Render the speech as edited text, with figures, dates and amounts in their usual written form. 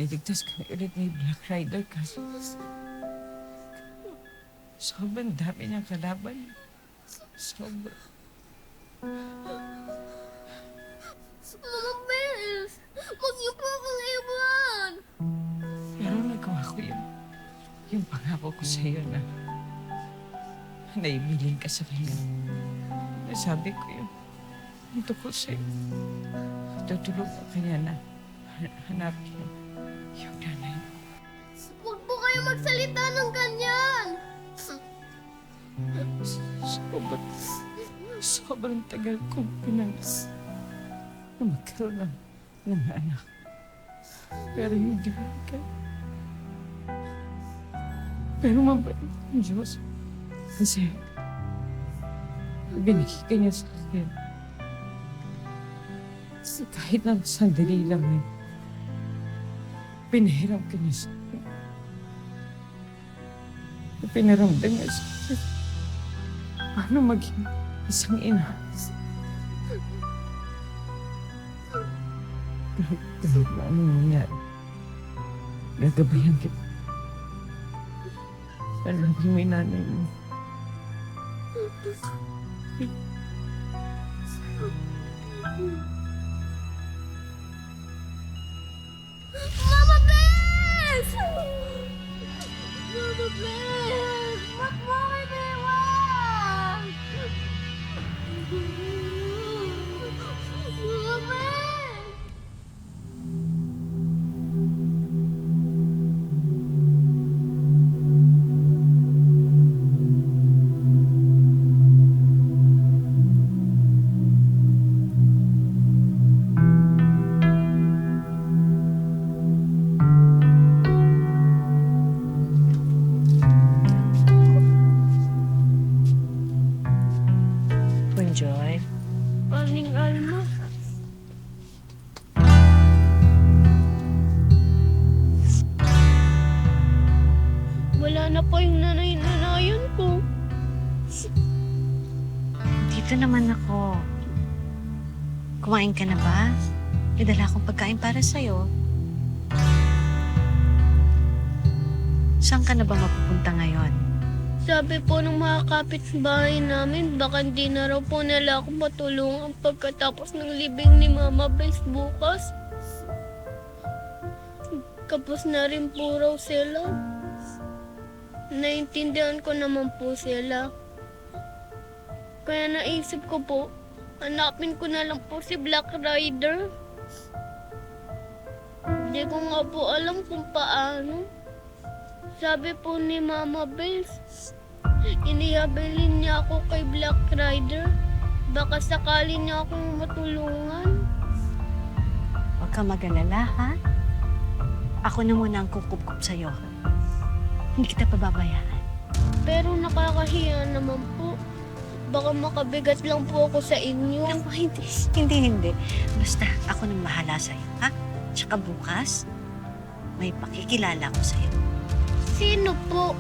niligtas ka ulit ni Black Rider kasi sobrang dami niyang kalaban. Sobrang. Mama Bells! Huwag niyo po akong iwan! Pero nagawa ko yung pangako ko sa'yo na naibilin ka sa kanya. Nasabi ko yung tungkol sa'yo. Tutulog ko kanya na hanapin yung nanay. Huwag po kayo magsalita ng ganyan! Sobrang tagal kong pinangas na magkaroon ng anak. Pero hindi ko kaya. Pero mabait ang Diyos. Kasi binigay ka niya sa akin. Kahit na sandali lang pinahiram ka niya sa akin. Pinaramdam niya sa akin. Paano maging isang ina? Kahit na anong nangyari, gagabayan kita. Alam ko may nanay mo. Mama Bells! Mama Bells! Huwag mo kayo iwan! Mama Bells! Joy. Aling Alma. Wala na po yung nanay-nanayan ko. Dito naman ako. Kumain ka na ba? May dala akong pagkain para sa'yo. Saan ka na ba mapupunta ngayon? Sabi po ng mga kapitbahay namin, baka hindi na raw po nila ako matulungan pagkatapos ng libing ni Mama Bells bukas. Kapos na rin po raw sila. Naintindihan ko naman po sila. Kaya naisip ko po, hanapin ko na lang po si Black Rider. Hindi ko nga po alam kung paano. Sabi po ni Mama Bells, inihabilin niya ako kay Black Rider. Baka sakali niya akong matulungan. Huwag ka mag-alala, ha? Ako na muna ang kukup-kup sa'yo. Hindi kita pababayaan. Pero nakakahiya naman po. Baka makabigat lang po ako sa inyo. Naku, hindi. Basta ako nang bahala sa'yo, ha? Tsaka bukas, may pakikilala ko sa'yo. Sino po?